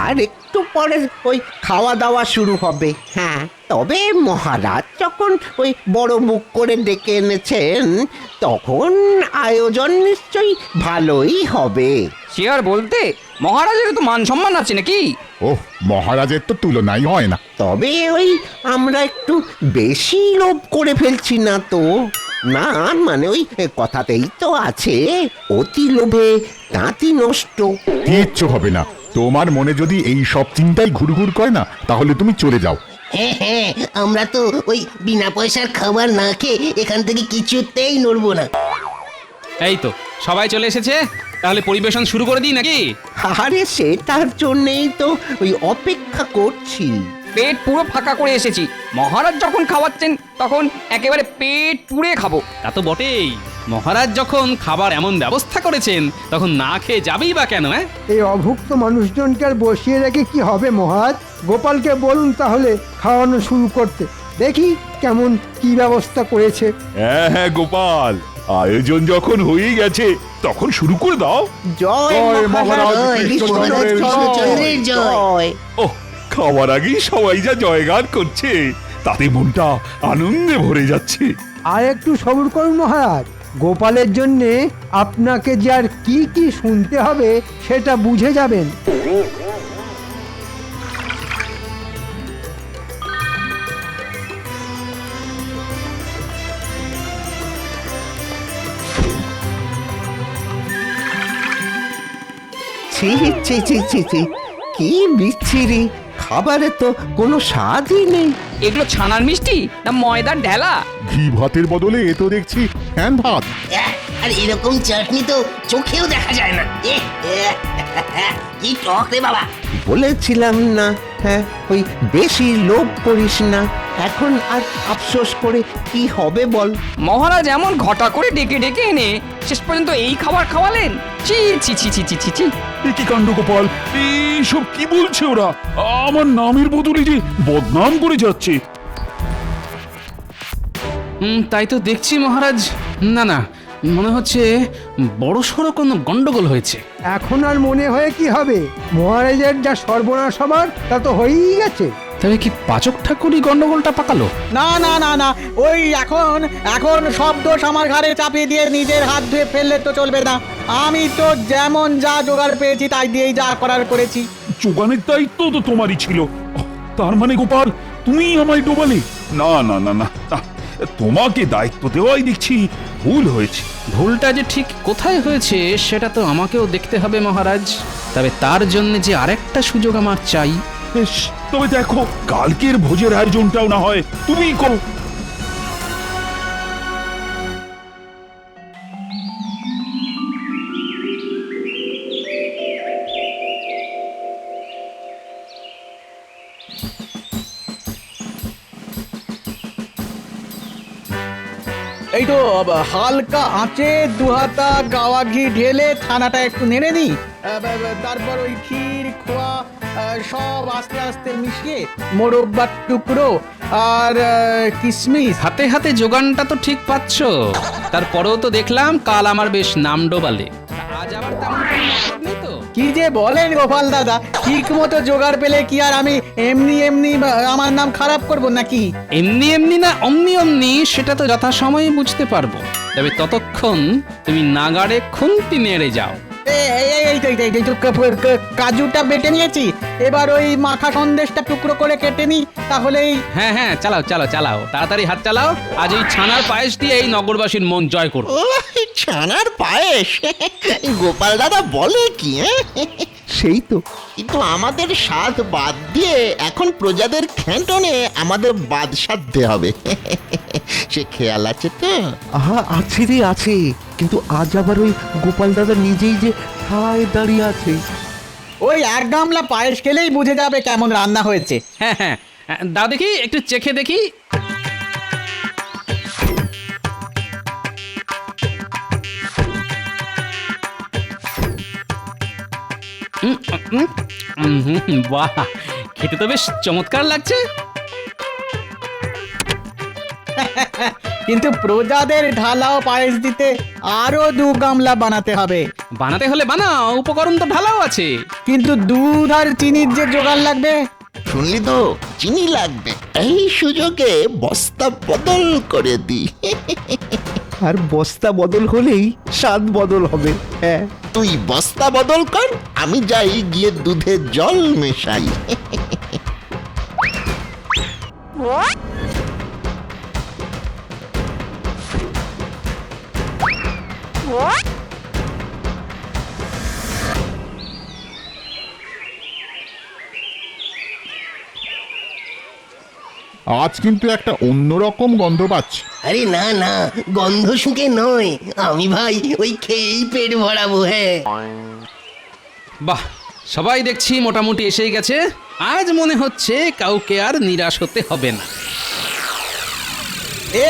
আর একটু পরে ওই খাওয়া দাওয়া শুরু হবে। হ্যাঁ, তবে মহারাজ যখন ওই বড় মুখ করে ডেকে এনেছেন, তখন আয়োজন নিশ্চয়ই ভালোই হবে। সে আর বলতে, মহারাজের তো মান সম্মান আছে নাকি? ওহ, মহারাজের তো তুলনাই হয় না। তবে ওই আমরা একটু বেশি লোভ করে ফেলছি না তো? না মানে ওই কথাতেই তো আছে, অতি লোভে তাঁতি নষ্ট। কিচ্ছু হবে না। তোমার মনে যদি এই সব চিন্তাই ঘুরঘুর করে না, তাহলে তুমি চলে যাও। হ্যাঁ হ্যাঁ, আমরা তো ওই বিনা পয়সার খাবার না খেয়ে এখান থেকে কিছুতেই নড়বো না। এই তো সবাই চলে এসেছে, তাহলে পরিবেশন শুরু করে দিই নাকি? আরে সেটার জন্যেই তো ওই অপেক্ষা করছি। পেট পুরো ফাঁকা করে এসেছি, মহারাজ যখন খাওয়াচ্ছেন তখন একেবারে পেট পুড়ে খাবো। তা তো বটেই, মহারাজ যখন খাবার এমন ব্যবস্থা করেছেন তখন না খেয়ে যাবেই বা কেন? হ্যাঁ, এই অভুক্ত মানুষজনকে আর বসিয়ে রেখে কি হবে মহারাজ? গোপালকে বলুন তাহলে খাওয়ানো শুরু করতে, দেখি কেমন কি ব্যবস্থা করেছে। হ্যাঁ হ্যাঁ গোপাল, আয়োজন যখন হয়েই গেছে তখন শুরু করে দাও। জয় জয় মহারাজ মহারাজ কৃষ্ণচন্দ্রের কৃষ্ণচন্দ্রের জয়। জয়। ও, খাওয়ার আগেই সবাই যা জয়গান করছে, তাতে মনটা আনন্দে ভরে যাচ্ছে। আর একটু সবুর করুন মহারাজ, গোপালের জন্যে আপনাকে যে আর কি কি শুনতে হবে সেটা বুঝে যাবেন। ছি ছি ছি ছি ছি, কি বিচ্ছিরি! খাবারে তো কোনো স্বাদই নেই। এগুলো ছানার মিষ্টি না ময়দার ঢেলা? ঘি ভাতের বদলে এ তো দেখছি ফ্যান ভাত। আর এরকম চাটনি তো চোখেও দেখা যায় না। কি টক রে বাবা! বলেছিলাম না, হ্যাঁ ওই বেশি লোভ করিস না। এখন আর আফসোস করে কি হবে বল? মহারাজ এমন ঘটা করে ডেকে ডেকে এনে শেষ পর্যন্ত এই খাবার খাওয়ালেন। ছি ছি ছি ছি ছি ছি ছি। এ কি কাণ্ড গোপাল, এইসব কি বলছে ওরা? আমার নামের বদলে যে বদনাম করে যাচ্ছে। তাই তো দেখছি মহারাজ। না না, মনে হচ্ছে বড় সড়ো কোনো গন্ডগোল হয়েছে। এখন আর মনে হয়ে কি হবে? মহারাজের যা সর্বনাশ হবার তা তো হয়েই গেছে। তবে কি পাচক ঠাকুরই গন্ডগোলটা পাকালো? না না না না, ওই এখন এখন সব দোষ আমার ঘাড়ে চাপিয়ে দিয়ে নিজের হাত ধুয়ে ফেললে তো চলবে না। আমি তো যেমন যা জোগাড় পেয়েছি তাই দিয়েই যা করার করেছি। যোগানের দায়িত্ব তো তোমারই ছিল। তার মানে গোপাল, তুমি আমায় ডোবালে? না না না না না, তোমাকে দায়িত্ব দেওয়াই দেখছি ভুল হয়েছে। ভুলটা যে ঠিক কোথায় হয়েছে সেটা তো আমাকেও দেখতে হবে মহারাজ। তবে তার জন্য যে আরেকটা সুযোগ আমার চাই। বেশ, তবে দেখো কালকের ভোজের আয়োজনটাও না হয় তুমিই করো। এই তো হালকা আঁচে দুহাতা গাওয়া ঘি ঢেলে ছানাটা একটু নেড়ে নিই। তারপর ওই ক্ষীর খোয়া সব আস্তে আস্তে মিশিয়ে মোরব্বার টুকরো আর কিশমিশ। হাতে হাতে যোগানটা তো ঠিক পাচ্ছ, তারপরেও তো দেখলাম কাল আমার বেশ নাম ডোবালে। আজ আবার তেমন কোনো নাটক নেই তো? কি যে বলেন গোপাল দাদা, ঠিক মতো জোগাড় পেলে কি আর আমি এমনি এমনি আমার নাম খারাপ করব নাকি? এমনি এমনি না অমনি অমনি সেটা তো যথাসময়ে বুঝতে পারবো। তবে ততক্ষণ তুমি নাগাড়ে খুন্তি নেড়ে যাও। এই তো কাজুটা বেটে নিয়েছি, এবার ওই মাখা সন্দেশটা টুকরো করে কেটে নি, তাহলেই। হ্যাঁ হ্যাঁ, চালাও চালাও চালাও, তাড়াতাড়ি হাত চালাও। আজ এই ছানার পায়েস দিয়ে এই নগরবাসীর মন জয় করো। ও, ছানার পায়েস! গোপাল দাদা বলে কি? সেই তো, কিন্তু আমাদের স্বাদ বাদ দিয়ে এখন প্রজাদের খেটনে আমাদের বাদ সাধতে হবে। সে খেয়াল আছে তো? আহা, আছে রে আছে, কিন্তু আজ আবার ওই গোপাল দাদা নিজেই যে ঠায় দাঁড়িয়ে আছে। ওই এক গামলা পায়েস খেলেই বুঝে যাবে কেমন রান্না হয়েছে। হ্যাঁ হ্যাঁ, দাও দেখি, একটু চেখে দেখি। বাহ, খেতে তো বেশ চমৎকার লাগছে। কিন্তু প্রজাদের ঢালাও পায়েস দিতে আরো 2 গামলা বানাতে হবে। বানাতে হলে বানাও, উপকরণ তো ঢালাও আছে। কিন্তু দুধ আর চিনির যে জোগাড় লাগবে। শুনলি তো, চিনি লাগবে। এই সুযোগে বস্তা বদল করে দি। আর বস্তা বদল হলেই স্বাদ বদল হবে। হ্যাঁ, তুই বস্তা বদল কর, আমি যাই গিয়ে দুধে জল মেশাই। আজ কিন্তু একটা অন্যরকম গন্ধ পাচ্ছি। আরে না না, গন্ধ শুকে নয়, আমি ভাই ওই খেয়েই পেট ভরাবো। হ্যাঁ, বাহ, সবাই দেখছি মোটামুটি এসেই গেছে। আজ মনে হচ্ছে কাউকে আর নিরাশ হতে হবে না।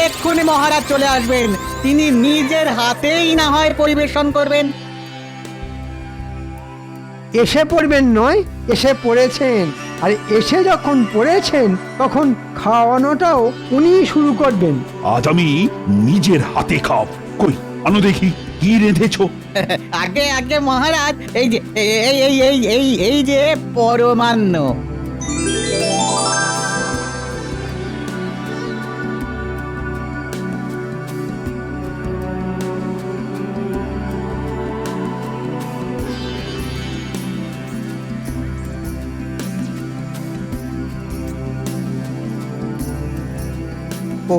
এক্ষুনি মহারাজ চলে আসবেন, তিনি নিজের হাতেই না হয় পরিবেশন করবেন। এসে পড়বেন নয়, এসে পড়েছেন। আর এসে যখন পড়েছেন তখন খাওয়ানোটাও উনিই শুরু করবেন। আজ আমি নিজের হাতে খাব। কই আনো দেখি কি রেঁধেছো। আগে আগে মহারাজ, এই যে এই যে পরমান্ন।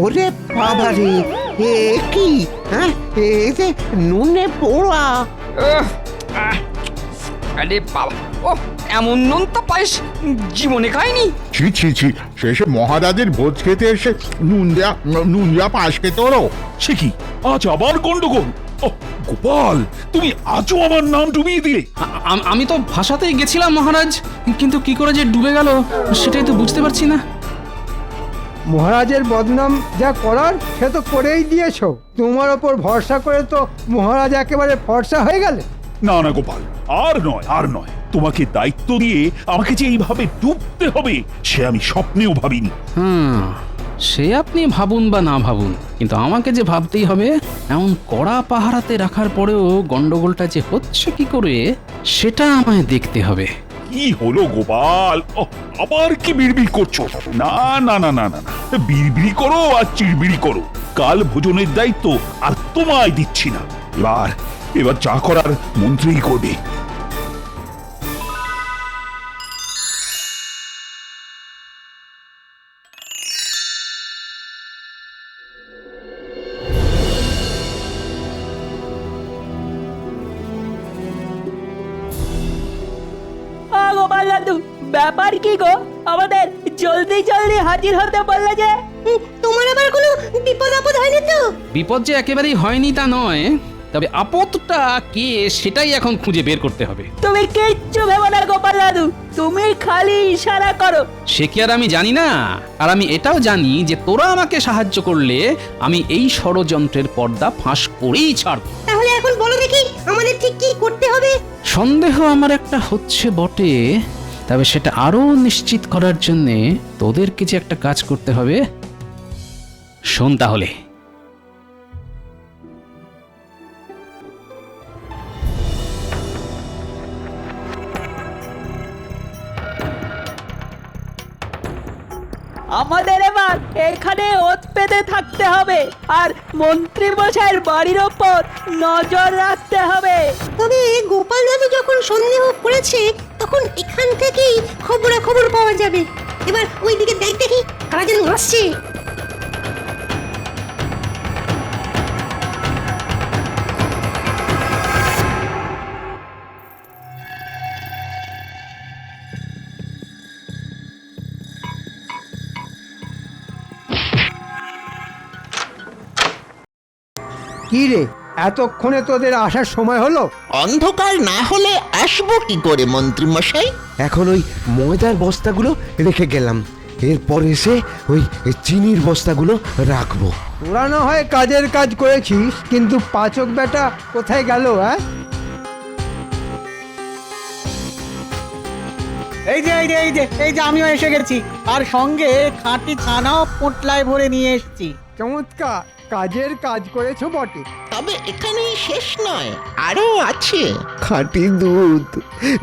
ওরে বাবা রে, এ কি? হ্যাঁ, এই যে নুনে পোড়া। আরে বাবা, ও এমন নুন তো পায়েস জীবনে খাইনি। ছি ছি ছি, শেষে মহারাজের ভোজ খেতে এসে নুন দেয়া পাশ খেতে হলো। সে কি, আজ আবার গন্ডগোল? ওহ, গোপাল, তুমি আজও আমার নাম ডুবিয়ে দিলে। আমি তো ভাষাতেই গেছিলাম মহারাজ, কিন্তু কি করে যে ডুবে গেল সেটাই তো বুঝতে পারছি না। মহারাজের বদনাম যা করার সে তো করেই দিয়েছো। তোমার ওপর ভরসা করে তো মহারাজ একেবারে ফর্সা হয়ে গেলে। না না গোপাল, আর নয় আর নয়। তোমাকে দায়িত্ব দিয়ে আমাকে যে এইভাবে ডুবতে হবে সে আমি স্বপ্নেও ভাবিনি। সে আপনি ভাবুন বা না ভাবুন, কিন্তু আমাকে যে ভাবতেই হবে। এমন কড়া পাহারাতে রাখার পরেও গন্ডগোলটা যে হচ্ছে কি করে সেটা আমায় দেখতে হবে। কি হলো গোপাল? ওহ, আবার কি বিড়বিড় করছো? না না না না না না, বিড়বিড়ি করো আর চিড়বিড়ি করো। কাল ভোজনের দায়িত্ব আর তোমায় দিচ্ছি না। এবার যা করার মন্ত্রীই করবে। গোপাল দাদু, ব্যাপার কি গো? আমাদের জলদি জলদি হাজির হতে বললে যে। তোমার আবার কোনো বিপদ আপদ হয়নি তো? বিপদ যে একেবারেই হয়নি তা নয়, তবে আপদটা কে সেটাই এখন খুঁজে বের করতে হবে। তুমি কিচ্ছু ভেবো না গোপাল দাদু, তুমি খালি ইশারা করো। সে কি আর আমি জানি না? আর আমি এটাও জানি যে তোরা আমাকে সাহায্য করলে আমি এই ষড়যন্ত্রের পর্দা ফাঁস করেই ছাড়ব। তাহলে এখন বলো দেখি আমাদের ঠিক কি করতে হবে? সন্দেহ আমার একটা হচ্ছে বটে, তবে সেটা আরো নিশ্চিত করার জন্য তোদেরকে যে একটা কাজ করতে হবে। শোন তাহলে। আমাদের এবার এখানে ওত পেতে থাকতে হবে আর মন্ত্রী মশাইয়ের বাড়ির ওপর নজর রাখতে হবে। তবে গোপাল দাদু যখন সন্দেহ করেছে তখন এখান থেকেই খবর পাওয়া যাবে। এবার ওইদিকে দেখ দেখি কারা যেন আসছে। কি রে, এতক্ষণে তোদের আসার সময় হলো? অন্ধকার না হলে আসবো কি করে মন্ত্রী মশাই? এখন ওই ময়দার বস্তাগুলো রেখে গেলাম, এরপর এসে ওই চিনির বস্তাগুলো রাখবো। তোরা না হয় কাজের কাজ করেছিস, কিন্তু পাচক বেটা কোথায় গেল? হ্যাঁ, এই যে আমিও এসে গেছি, আর সঙ্গে খাঁটি ছানাও পোটলায় ভরে নিয়ে এসেছি। চমৎকার। কাজের কাজ করেছো বটে। তবে এখানেই শেষ নয়, আরো আছে। খাঁটি দুধ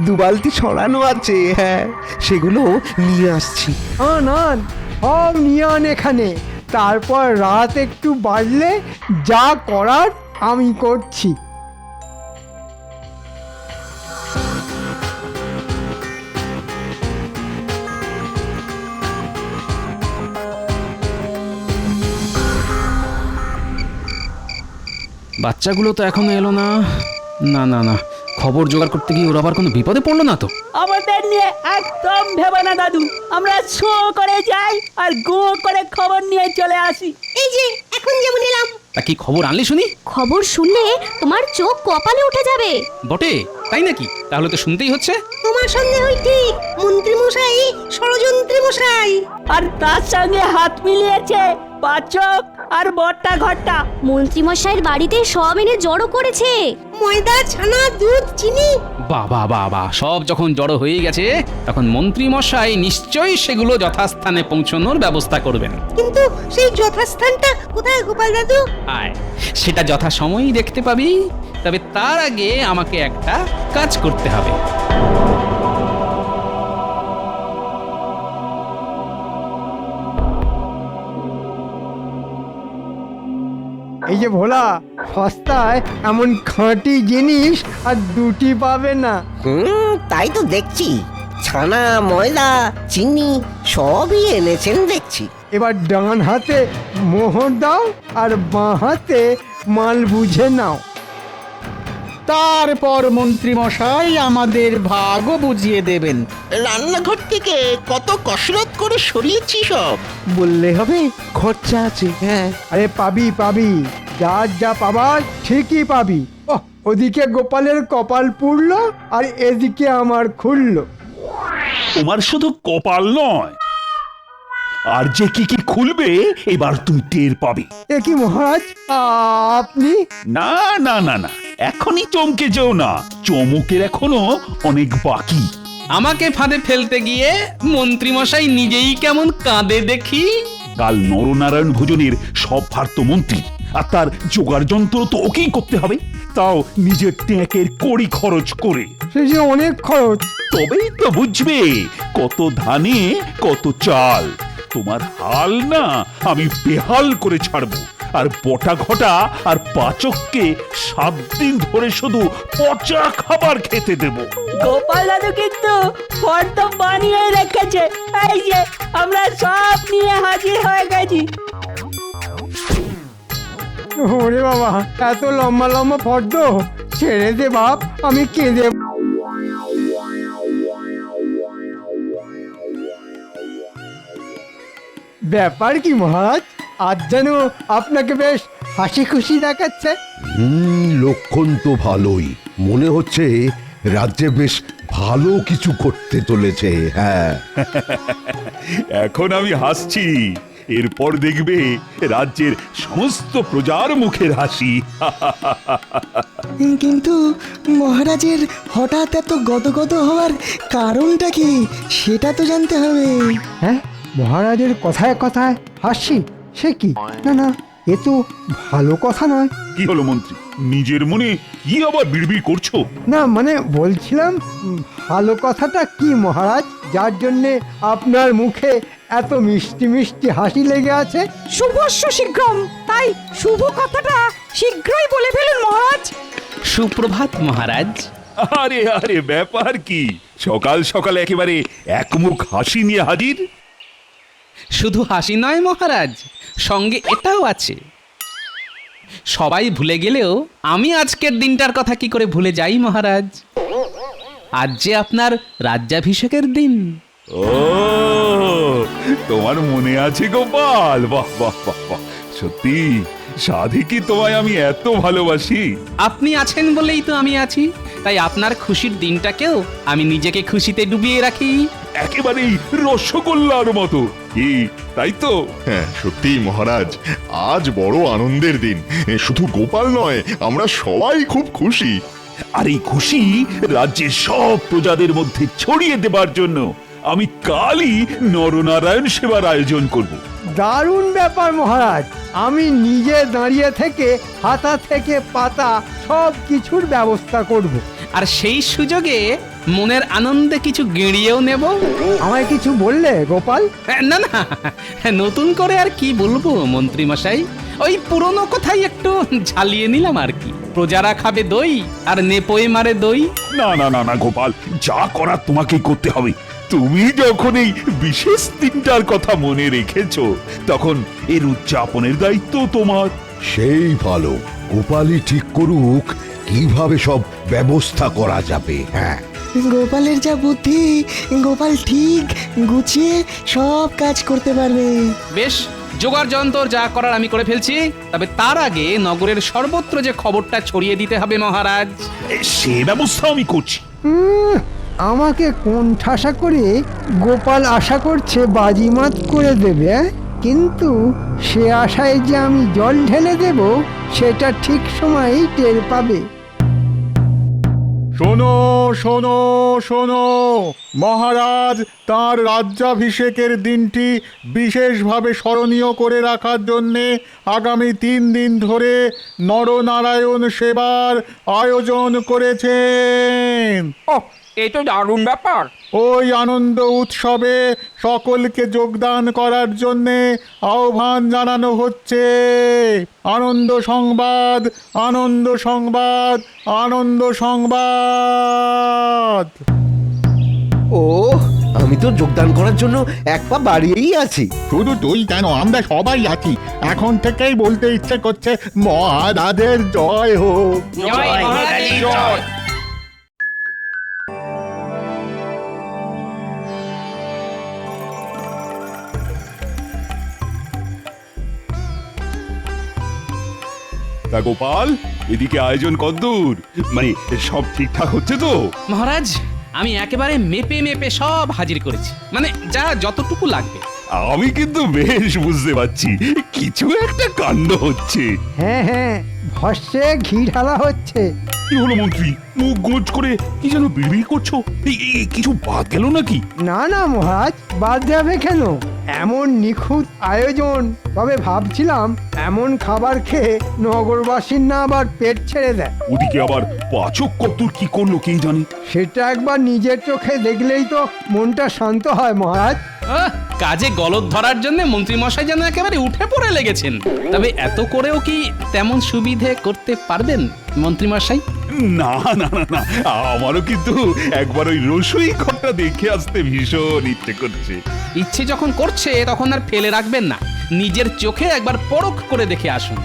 2 বালতি ছড়ানো আছে, হ্যাঁ সেগুলো নিয়ে আসছি। আন সব নিয়ে আন এখানে, তারপর রাত একটু বাড়লে যা করার আমি করছি। বাচ্চাগুলো তো এখনো এলো না। না না না, খবর জোগাড় করতে গিয়ে ওরা আবার কোনো বিপদে পড়লো না তো? আমাদের নিয়ে একদম ভেবে না দাদু, আমরা শো করে যাই আর গো করে খবর নিয়ে চলে আসি। এই যে এখন যেমন এলাম। তা কি খবর আনলি শুনি? খবর শুনলে তোমার চোখ কপালে উঠে যাবে। বটে, তাই নাকি? তাহলে তো শুনতেই হচ্ছে। তোমার সন্দেহই ঠিক, মন্ত্রী মশাই ষড়যন্ত্রী মশাই। আর তার সঙ্গে হাত মিলিয়েছে পাচক আর বট্টা ঘট্টা। মন্ত্রী মশাইয়ের বাড়িতে সব এনে জড়ো করেছে, ময়দা, ছানা, দুধ, চিনি। বাবা বাবা, সব যখন জড়ো হয়ে গেছে তখন মন্ত্রী মশাই নিশ্চয়ই সেগুলো যথাস্থানে পৌঁছানোর ব্যবস্থা করবেন। কিন্তু সেই যথাস্থানটা কোথায় গোপাল দাদু? আয়, সেটা যথাসময়েই দেখতে পাবি। তবে তার আগে আমাকে একটা কাজ করতে হবে। এই যে ভোলা, সস্তায় এমন খাঁটি জিনিস আর দুটি পাবে না। তাই তো দেখছি, ছানা, ময়দা, চিনি সবই এনেছেন দেখছি। এবার ডান হাতে মোহর দাও আর বাঁ হাতে মাল বুঝে নাও। তারপর মন্ত্রী মশাই আমাদের ভাগও বুঝিয়ে দেবেন। রান্নাঘর থেকে কত কসরত করে সরিয়েছি সব। বললে হবে, খরচা আছে। হ্যাঁ আরে পাবি পাবি, যার যা পাবার ঠিকই পাবি। ওদিকে গোপালের কপাল পুড়লো আর এদিকে আমার খুললো। তোমার শুধু কপাল নয়, আর যে কি কি খুলবে এবার তুমি টের পাবে। এ কি মহারাজ, আপনি? না না না না, এখনই চমকে যেও না, চমকের এখনো অনেক বাকি। আমাকে ফাঁদে ফেলতে গিয়ে মন্ত্রী মশাই নিজেই কেমন কাঁদে দেখি। কাল নরনারায়ণ ভোজনের সব ভার তো মন্ত্রী, আর তার জোগাড় যন্ত্র তো ওকেই করতে হবে, তাও নিজের ট্যাঁকের কড়ি খরচ করে। সে যে অনেক খরচ। তবেই তো বুঝবে কত ধানে কত চাল। তোমার হাল না আমি বেহাল করে ছাড়বো, আর বটা ঘটা আর পাচককে 7 দিন ধরে শুধু পচা খাবার খেতে দেব। গোপাল দাদু কিন্তু ফর্দ বানিয়ে রেখেছে। এই যে আমরা সব নিয়ে হাজির হয়ে গেছি। ওরে বাবা, এত লম্বা লম্বা ফর্দ, ছেড়ে দে বাপ, আমি কেঁদে। ব্যাপার কি মহারাজ, আজ যেন আপনাকে বেশ হাসি খুশি দেখাচ্ছে। লক্ষণ তো ভালোই, মনে হচ্ছে রাজ্যে বেশ ভালো কিছু করতে চলেছে। হ্যাঁ, এখন আমি হাসছি, এরপর দেখবে রাজ্যের সমস্ত প্রজার মুখের হাসি। কিন্তু মহারাজের হঠাৎ এত গদগদ হওয়ার কারণটা কি, সেটা তো জানতে হবে। হ্যাঁ, মহারাজের কথায় কথায় হাসি, সে কি? না না, এ তো ভালো কথা নয়। কি হলো মন্ত্রী, নিজের মনে কি আবার বিড়বিড় করছো? না মানে বলছিলাম, ভালো কথাটা কি মহারাজ, যার জন্যে আপনার মুখে এত মিষ্টি মিষ্টি হাসি লেগে আছে? শুভস্য শীঘ্রম, তাই শুভ কথাটা শীঘ্রই বলে ফেলুন মহারাজ। সুপ্রভাত মহারাজ। আরে আরে, ব্যাপার কি, সকাল সকাল একেবারে একমুখ হাসি নিয়ে হাজির? শুধু হাসি নয় মহারাজ, সঙ্গে এটাও আছে। সবাই ভুলে গেলেও আমি আজকের দিনটার কথা কি করে ভুলে যাই মহারাজ। আজ যে আপনার রাজ্যাভিষেকের দিন। ও, তোমার মনে আছে গোপাল? বাহ বাহ বাহ বাহ, সত্যি সাধে কি তোমায় আমি এত ভালোবাসি। আপনি আছেন বলেই তো আমি আছি, তাই আপনার খুশির দিনটাকেও আমি নিজেকে খুশিতে ডুবিয়ে রাখি। একেবারেই রসগোল্লার মতো, কি তাই তো? হ্যাঁ সত্যিই মহারাজ, আজ বড় আনন্দের দিন। শুধু গোপাল নয়, আমরা সবাই খুব খুশি। আর এই খুশি রাজ্যের সব প্রজাদের মধ্যে ছড়িয়ে দেবার জন্য আমি কালই নরনারায়ণ সেবার আয়োজন করব। দারুণ ব্যাপার মহারাজ। আমি নিজে দাঁড়িয়ে থেকে হাতা থেকে পাতা সব কিছুর ব্যবস্থা করব। আর সেই সুযোগে মনের আনন্দে কিছু গেঁড়িয়েও নেব। আমায় কিছু বললে গোপাল? না না, নতুন করে আর কি বলবো মন্ত্রী মশাই, ওই পুরনো কথাই একটু ঝালিয়ে নিলাম আর কি। প্রজারা খাবে দই আর নেপোয়ে মারে দই। না না না না গোপাল, যা করার তোমাকেই করতে হবে। তুমি যখন এই বিশেষ দিনটার কথা মনে রেখেছো, তখন এর উদযাপনের দায়িত্ব তোমার। সেই ভালো, গোপালই ঠিক করুক কিভাবে সব ব্যবস্থা করা যাবে। হ্যাঁ, গোপালের যা বুদ্ধি, গোপাল ঠিক গুছিয়ে সব কাজ করতে পারবে। বেশ, জোগাড় যন্ত্র যা করার আমি করে ফেলছি। তবে তার আগে নগরের সর্বত্র যে খবরটা ছড়িয়ে দিতে হবে মহারাজ। সে ব্যবস্থা আমি করছি। আমাকে কোন ঠাসা করে গোপাল আশা করছে বাজিমাত করে দেবে, কিন্তু সে আশায় যে আমি জল ঢেলে দেব সেটা ঠিক সময়েই টের পাবে। শোনো শোনো শোনো, মহারাজ তাঁর রাজ্যাভিষেকের দিনটি বিশেষভাবে স্মরণীয় করে রাখার জন্যে আগামী 3 দিন ধরে নরনারায়ণ সেবার আয়োজন করেছেন। এই তো দারুণ ব্যাপার। ওই আনন্দ উৎসবে সকলকে যোগদান করার জন্যে আহ্বান জানানো হচ্ছে। আনন্দ সংবাদ, আনন্দ সংবাদ, আনন্দ সংবাদ। ও, আমি তো যোগদান করার জন্য এক পা বাড়িয়েই আছি। শুধু তুই কেন, আমরা সবাই আছি। এখন থেকেই বলতে ইচ্ছে করছে মহারাজের জয় হোক। জয় মহারাজের জয়। তা গোপাল, এদিকে আয়োজন কতদূর? মানে সব ঠিকঠাক হচ্ছে তো? মহারাজ, আমি একেবারে মেপে মেপে সব হাজির করেছি, মানে যা যতটুকু লাগবে। আমি কিন্তু বেশ বুঝতে পারছি কিছু একটা কাণ্ড হচ্ছে। হ্যাঁ হ্যাঁ, ভস্যে ঘি ঢালা হচ্ছে। কি হলো মন্ত্রী, মুখ গোজ করে কি যেন বিড়বিড় করছো? এই কিছু বাদ গেল নাকি? না না মহারাজ, বাদ যাবে কেন? এমন নিখুঁত আয়োজন, তবে ভাবছিলাম এমন খাবার খেয়ে নগরবাসীর না আবার পেট ছেড়ে দেয়। ওদিকে আবার পাচক কর্তুর কি করলো কে জানে। সেটা একবার নিজের চোখে দেখলেই তো মনটা শান্ত হয় মহারাজ। কাজে গলদ ধরার জন্য মন্ত্রী মশাই যেন একেবারে উঠে পড়ে লেগেছেন। তবে এত করেও কি তেমন সুবিধে করতে পারবেন মন্ত্রী মশাই? না না না না, আমারও কিন্তু একবার ওই রসুই ঘরটা দেখে আসতে ভীষণ ইচ্ছে করছে। ইচ্ছে যখন করছে তখন আর ফেলে রাখবেন না, নিজের চোখে একবার পরখ করে দেখে আসুন।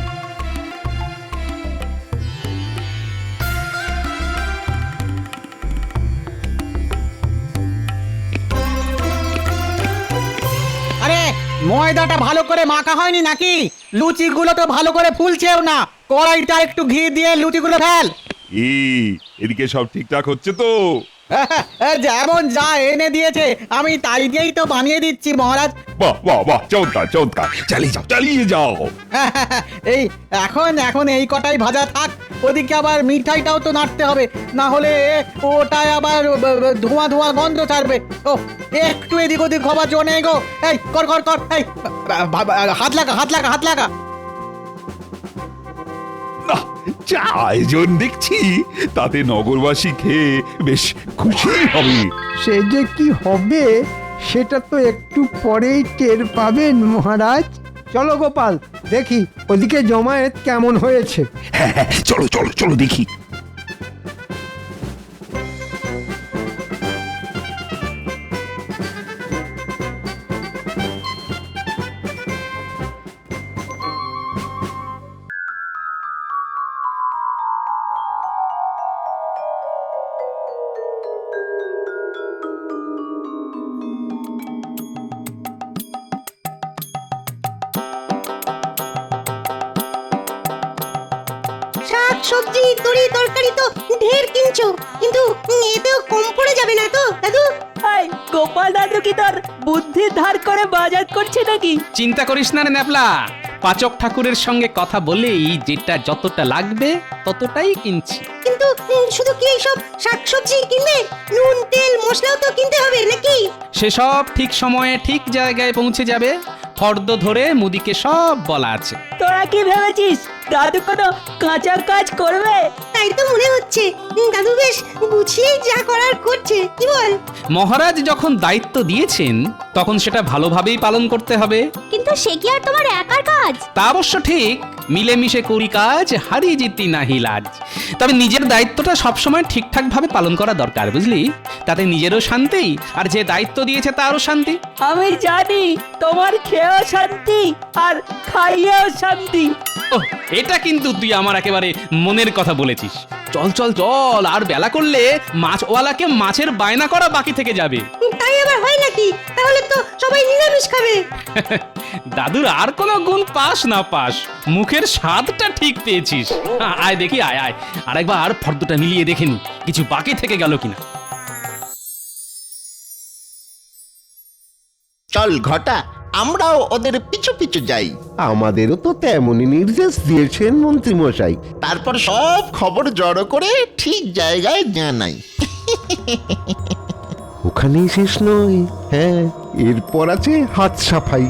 আরে ময়দাটা ভালো করে মাখা হয়নি নাকি? লুচিগুলো তো ভালো করে ফুলছেও না। কড়াইটা একটু ঘি দিয়ে লুচিগুলো ফেল। এদিকে সব ঠিকঠাক হচ্ছে তো? যেমন যা এনে দিয়েছে আমি তাই দিয়েই তো বানিয়ে দিচ্ছি মহারাজ। বাহ বাহ বাহ, চমৎকার চমৎকার, চালিয়ে যাও চালিয়ে যাও। এই এখন এই কটাই ভাজা থাক। ওদিকে আবার মিঠাইটাও তো নাড়তে হবে, না হলে ওটাই আবার ধোঁয়া ধোঁয়া গন্ধ ছাড়বে। ও একটু এদিক ওদিক হবার জন্য গো। এই কর কর কর, এই হাত লাগা হাত লাগা হাত লাগা। যা আয়োজন দেখছি, তাতে নগরবাসী খেয়ে বেশ খুশি হবে। সে যে কি হবে সেটা তো একটু পরেই টের পাবেন মহারাজ। চলো গোপাল, দেখি ওদিকে জমায়েত কেমন হয়েছে। হ্যাঁ হ্যাঁ, চলো চলো চলো দেখি। শাক সবজি তরি তরকারি তো ঢের কিনছো, কিন্তু এতেও কম পড়ে যাবে না তো দাদু? গোপাল দাদু কি তোর বুদ্ধি ধার করে বাজার করছে নাকি? চিন্তা করিস না রে ন্যাপলা, পাচক ঠাকুরের সঙ্গে কথা বলেই যেটা যতটা লাগবে ততটাই কিনছি। কিন্তু শুধু কি এইসব শাকসবজি কিনবে? নুন তেল মশলাও তো কিনতে হবে নাকি? সেসব ঠিক সময়ে ঠিক জায়গায় পৌঁছে যাবে। ফর্দ ধরে মুদিকে সব বলা আছে। তোরা কি ভেবেছিস দাদু কোনো কাঁচা কাজ করবে? তাই তো মনে হচ্ছে দাদু বেশ গুছিয়ে যা করার করছে, কি বল? মহারাজ যখন দায়িত্ব দিয়েছেন তখন সেটা ভালোভাবেই পালন করতে হবে। কিন্তু সে কি আর তোমার একার কাজ? তা অবশ্য ঠিক, মিলেমিশে করি কাজ, হারি জিতি নাহি লাজ। তবে নিজের দায়িত্বটা সবসময় ঠিকঠাক ভাবে পালন করা দরকার, বুঝলি? তাতে নিজেরও শান্তি, আর যে দায়িত্ব দিয়েছে তারও শান্তি। আমি জানি তোমার খেয়েও শান্তি আর খাইয়েও শান্তি। ওহ, এটা কিন্তু তুই আমার একেবারে মনের কথা বলেছিস। চল চল চল, আর বেলা করলে মাছওয়ালাকে মাছের বায়না করা বাকি থেকে যাবে। তাই আবার হয় নাকি? তাহলে তো সবাই নিরামিষ খাবে। দাদুর আর কোনো গুণ পাস না পাস, মুখের স্বাদটা ঠিক পেয়েছিস। আয় দেখি, আয় আয়, আরেকবার ফর্দটা মিলিয়ে দেখে নি কিছু বাকি থেকে গেল কিনা। চল ঘটা, আমরাও ওদের পিছু পিছু যাই। আমাদেরও তো তেমনই নির্দেশ দিয়েছেন মন্ত্রী মশাই। তারপর সব খবর জড়ো করে ঠিক জায়গায় জানাই। ওখানেই শেষ নয়, হ্যাঁ, এরপর আছে হাত সাফাই।